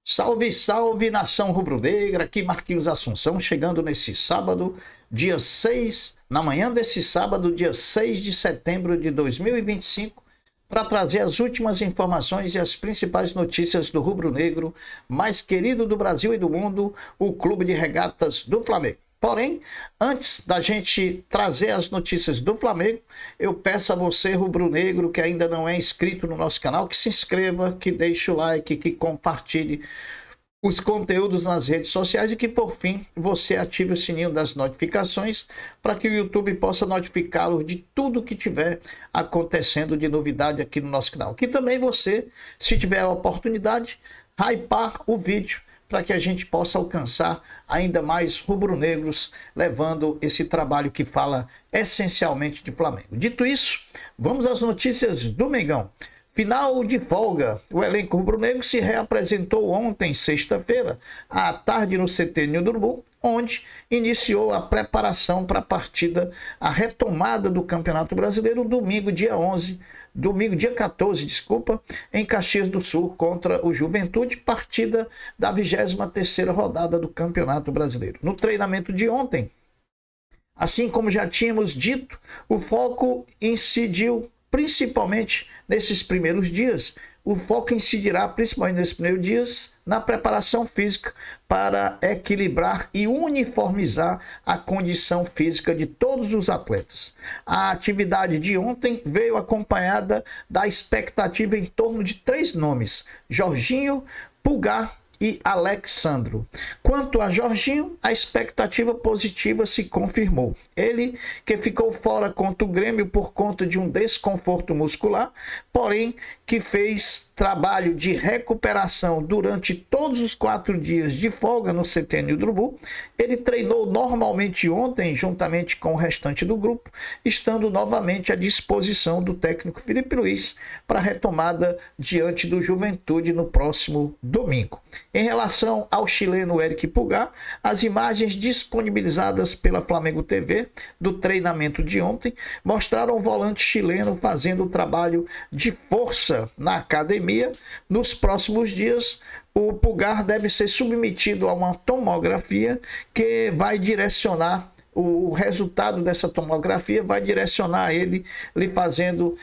Salve, salve, nação rubro-negra, aqui Marquinhos Assunção, chegando nesse sábado, dia 6, na manhã desse sábado, dia 6 de setembro de 2025, para trazer as últimas informações e as principais notícias do rubro-negro mais querido do Brasil e do mundo, o Clube de Regatas do Flamengo. Porém, antes da gente trazer as notícias do Flamengo, eu peço a você, rubro-negro, que ainda não é inscrito no nosso canal, que se inscreva, que deixe o like, que compartilhe os conteúdos nas redes sociais e que, por fim, você ative o sininho das notificações para que o YouTube possa notificá-lo de tudo que tiver acontecendo de novidade aqui no nosso canal. Que também você, se tiver a oportunidade, hypar o vídeo para que a gente possa alcançar ainda mais rubro-negros, levando esse trabalho que fala essencialmente de Flamengo. Dito isso, vamos às notícias do Mengão. Final de folga. O elenco rubro-negro se reapresentou ontem, sexta-feira, à tarde no CT Ninho do Urubu, onde iniciou a preparação para a partida, a retomada do Campeonato Brasileiro, domingo, dia 14, em Caxias do Sul, contra o Juventude, partida da 23ª rodada do Campeonato Brasileiro. No treinamento de ontem, assim como já tínhamos dito, o foco incidiu principalmente nesses primeiros dias. O foco incidirá principalmente nesses primeiros dias na preparação física para equilibrar e uniformizar a condição física de todos os atletas. A atividade de ontem veio acompanhada da expectativa em torno de 3 nomes: Jorginho, Pulgar e Alexandro. Quanto a Jorginho, a expectativa positiva se confirmou. Ele, que ficou fora contra o Grêmio por conta de um desconforto muscular, porém que fez trabalho de recuperação durante todos os 4 dias de folga no CT Ninho do Urubu. Ele treinou normalmente ontem, juntamente com o restante do grupo, estando novamente à disposição do técnico Felipe Luiz para a retomada diante do Juventude no próximo domingo. Em relação ao chileno Eric Pulgar, as imagens disponibilizadas pela Flamengo TV do treinamento de ontem mostraram o volante chileno fazendo o trabalho de força na academia. Nos próximos dias, o Pulgar deve ser submetido a uma tomografia que vai direcionar o resultado dessa tomografia, vai direcionar ele, lhe fazendo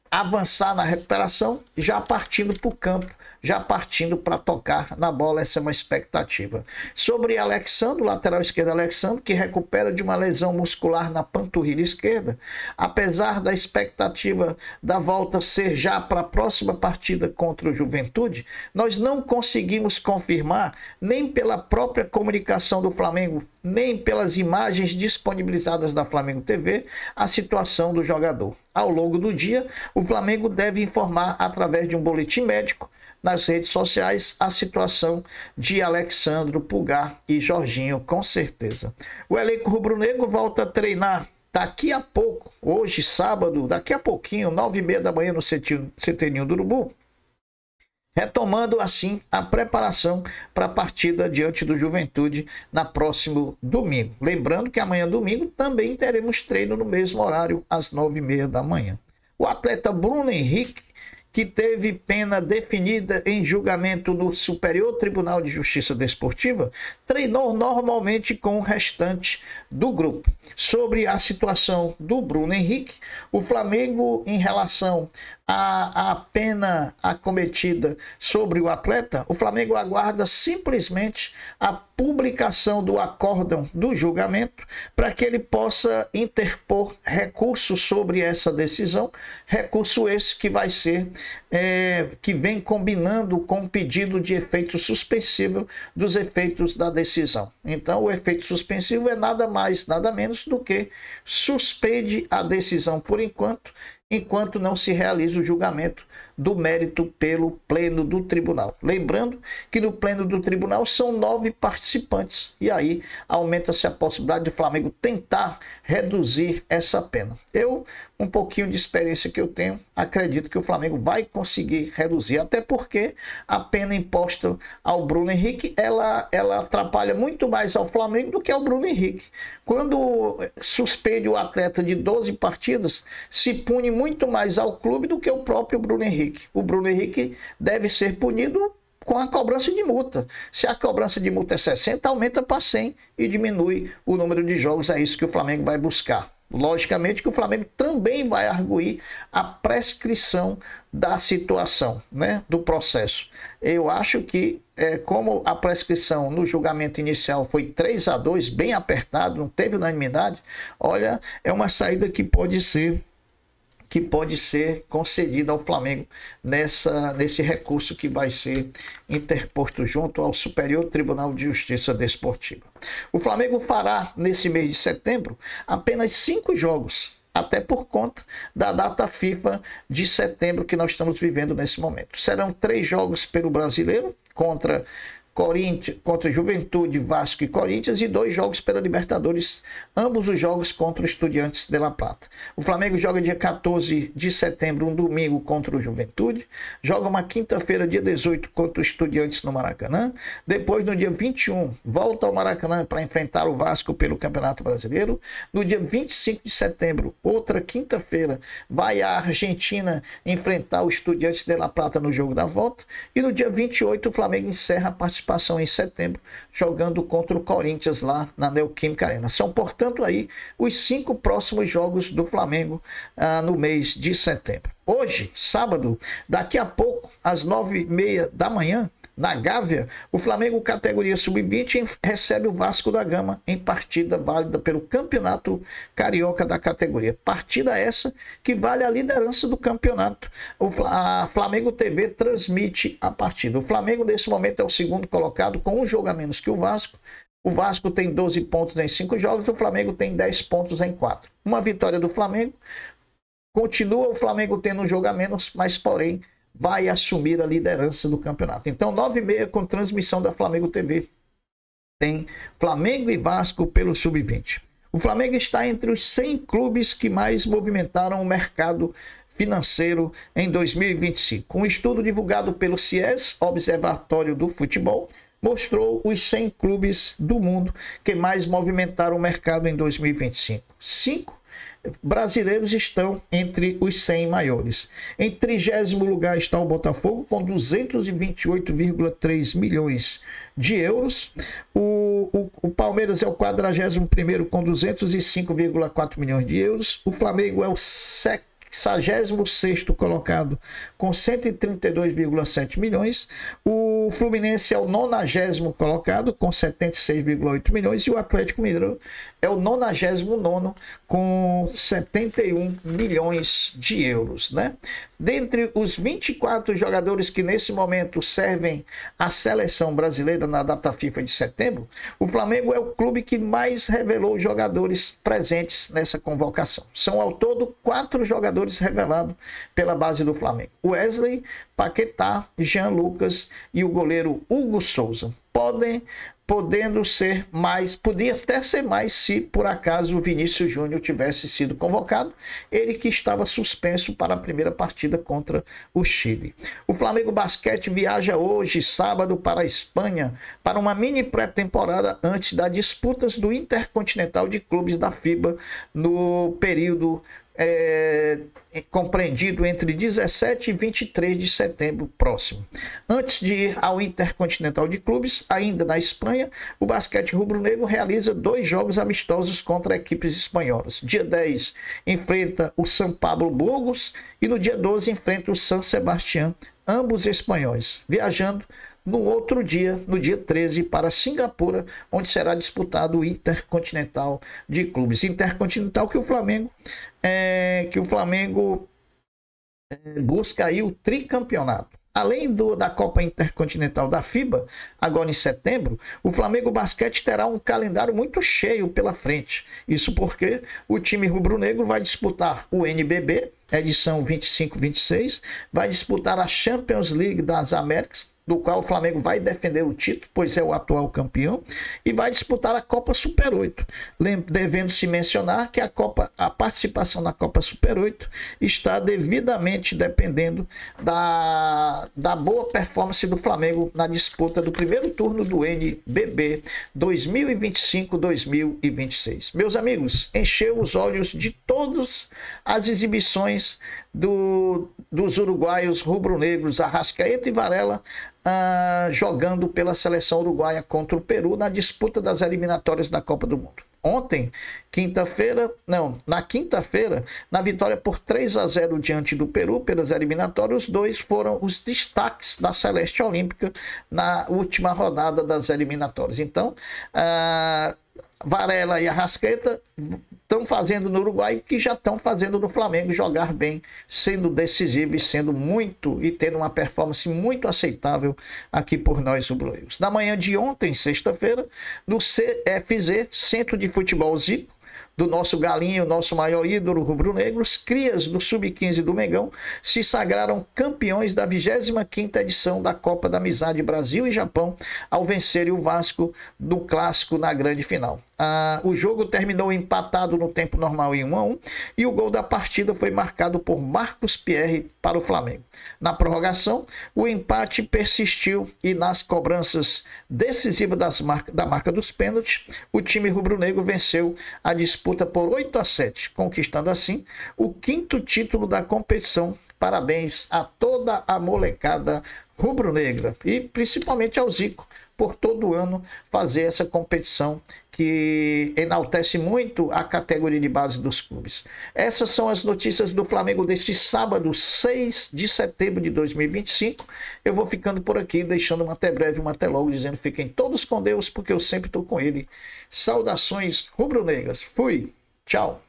avançar na recuperação, já partindo para o campo, já partindo para tocar na bola. Essa é uma expectativa. Sobre Alexandro, lateral esquerdo Alexandro, que recupera de uma lesão muscular na panturrilha esquerda, apesar da expectativa da volta ser já para a próxima partida contra o Juventude, nós não conseguimos confirmar, nem pela própria comunicação do Flamengo, nem pelas imagens disponibilizadas da Flamengo TV, a situação do jogador. Ao longo do dia, o Flamengo deve informar através de um boletim médico nas redes sociais a situação de Alexandro, Pulgar e Jorginho, com certeza. O elenco rubro-negro volta a treinar daqui a pouco, hoje sábado, daqui a pouquinho, 9h30 da manhã no CT Ninho do Urubu, retomando assim a preparação para a partida diante do Juventude na próximo domingo. Lembrando que amanhã domingo também teremos treino no mesmo horário, às 9h30 da manhã. O atleta Bruno Henrique, que teve pena definida em julgamento no Superior Tribunal de Justiça Desportiva, treinou normalmente com o restante do grupo. Sobre a situação do Bruno Henrique, o Flamengo, em relação à pena acometida sobre o atleta, o Flamengo aguarda simplesmente a publicação do acórdão do julgamento para que ele possa interpor recurso sobre essa decisão, recurso esse que vai ser que vem combinando com o pedido de efeito suspensivo dos efeitos da decisão. Então, o efeito suspensivo é nada mais, nada menos do que suspende a decisão por enquanto não se realiza o julgamento do mérito pelo pleno do tribunal. Lembrando que no pleno do tribunal são 9 participantes e aí aumenta-se a possibilidade do Flamengo tentar reduzir essa pena. Eu, um pouquinho de experiência que eu tenho, acredito que o Flamengo vai conseguir reduzir, até porque a pena imposta ao Bruno Henrique, ela atrapalha muito mais ao Flamengo do que ao Bruno Henrique. Quando suspende o atleta de 12 partidas, se pune muito mais ao clube do que o próprio Bruno Henrique. O Bruno Henrique deve ser punido com a cobrança de multa. Se a cobrança de multa é 60, aumenta para 100 e diminui o número de jogos. É isso que o Flamengo vai buscar. Logicamente que o Flamengo também vai arguir a prescrição da situação, né, do processo. Eu acho que, como a prescrição no julgamento inicial foi 3-2, bem apertado, não teve unanimidade, olha, é uma saída que pode ser concedida ao Flamengo nesse recurso que vai ser interposto junto ao Superior Tribunal de Justiça Desportiva. O Flamengo fará, nesse mês de setembro, apenas 5 jogos, até por conta da data FIFA de setembro que nós estamos vivendo nesse momento. Serão 3 jogos pelo Brasileiro, contra Juventude, Vasco e Corinthians, e 2 jogos pela Libertadores, ambos os jogos contra o Estudiantes de La Plata. O Flamengo joga dia 14 de setembro, um domingo, contra o Juventude, joga uma quinta-feira, dia 18, contra o Estudiantes no Maracanã, depois no dia 21 volta ao Maracanã para enfrentar o Vasco pelo Campeonato Brasileiro, no dia 25 de setembro, outra quinta-feira, vai à Argentina enfrentar o Estudiantes de La Plata no jogo da volta, e no dia 28 o Flamengo encerra a participação em setembro, jogando contra o Corinthians lá na Neoquímica Arena. São, portanto, aí os 5 próximos jogos do Flamengo no mês de setembro. Hoje, sábado, daqui a pouco, às 9h30 da manhã, na Gávea, o Flamengo, categoria sub-20, recebe o Vasco da Gama em partida válida pelo Campeonato Carioca da categoria. Partida essa que vale a liderança do campeonato. A Flamengo TV transmite a partida. O Flamengo, nesse momento, é o segundo colocado, com um jogo a menos que o Vasco. O Vasco tem 12 pontos em 5 jogos, o Flamengo tem 10 pontos em 4. Uma vitória do Flamengo. Continua o Flamengo tendo um jogo a menos, mas, porém, vai assumir a liderança do campeonato. Então, 9h30, com transmissão da Flamengo TV, tem Flamengo e Vasco pelo Sub-20. O Flamengo está entre os 100 clubes que mais movimentaram o mercado financeiro em 2025. Um estudo divulgado pelo CIES, Observatório do Futebol, mostrou os 100 clubes do mundo que mais movimentaram o mercado em 2025. 5 brasileiros estão entre os 100 maiores. Em 30º lugar está o Botafogo, com 228,3 milhões de euros. O Palmeiras é o 41º, com 205,4 milhões de euros. O Flamengo é o 66º colocado, com 132,7 milhões. O Fluminense é o 90º colocado, com 76,8 milhões. E o Atlético Mineiro é o 99º, com 71 milhões de euros, né? Dentre os 24 jogadores que nesse momento servem a seleção brasileira na data FIFA de setembro, o Flamengo é o clube que mais revelou jogadores presentes nessa convocação. São ao todo 4 jogadores revelados pela base do Flamengo: Wesley, Paquetá, Jean Lucas e o goleiro Hugo Souza. Podendo ser mais, podia até ser mais se por acaso o Vinícius Júnior tivesse sido convocado, ele que estava suspenso para a primeira partida contra o Chile. O Flamengo Basquete viaja hoje, sábado, para a Espanha, para uma mini pré-temporada antes das disputas do Intercontinental de Clubes da FIBA no período compreendido entre 17 e 23 de setembro próximo. Antes de ir ao Intercontinental de Clubes, ainda na Espanha, o basquete rubro-negro realiza 2 jogos amistosos contra equipes espanholas. Dia 10 enfrenta o São Pablo Burgos e no dia 12 enfrenta o San Sebastián, ambos espanhóis, viajando no outro dia, no dia 13, para Singapura, onde será disputado o Intercontinental de Clubes. Intercontinental que o Flamengo busca aí o tricampeonato. Além da Copa Intercontinental da FIBA, agora em setembro, o Flamengo Basquete terá um calendário muito cheio pela frente. Isso porque o time rubro-negro vai disputar o NBB, edição 25-26, vai disputar a Champions League das Américas, do qual o Flamengo vai defender o título, pois é o atual campeão, e vai disputar a Copa Super 8. Devendo-se mencionar que a participação na Copa Super 8 está devidamente dependendo da boa performance do Flamengo na disputa do primeiro turno do NBB 2025-2026. Meus amigos, encheu os olhos de todas as exibições dos uruguaios rubro-negros Arrascaeta e Varela jogando pela seleção uruguaia contra o Peru na disputa das eliminatórias da Copa do Mundo. Ontem, na quinta-feira, na vitória por 3-0 diante do Peru pelas eliminatórias, os dois foram os destaques da Celeste Olímpica na última rodada das eliminatórias. Então, Varela e Arrascaeta estão fazendo no Uruguai o que já estão fazendo no Flamengo, jogar bem, sendo decisivo e tendo uma performance muito aceitável aqui por nós rubro-negros. Na manhã de ontem, sexta-feira, no CFZ, Centro de Futebol Zico, do nosso Galinho, nosso maior ídolo rubro-negro, os crias do Sub-15 do Mengão se sagraram campeões da 25ª edição da Copa da Amizade Brasil e Japão, ao vencerem o Vasco do Clássico na grande final. O jogo terminou empatado no tempo normal em 1-1 e o gol da partida foi marcado por Marcos Pierre para o Flamengo. Na prorrogação, o empate persistiu e nas cobranças decisivas da marca dos pênaltis, o time rubro-negro venceu a disputa por 8-7, conquistando assim o 5º título da competição. Parabéns a toda a molecada rubro-negra e principalmente ao Zico por todo ano fazer essa competição que enaltece muito a categoria de base dos clubes. Essas são as notícias do Flamengo desse sábado, 6 de setembro de 2025. Eu vou ficando por aqui, deixando até breve, até logo, dizendo fiquem todos com Deus, porque eu sempre estou com ele. Saudações rubro-negras. Fui. Tchau.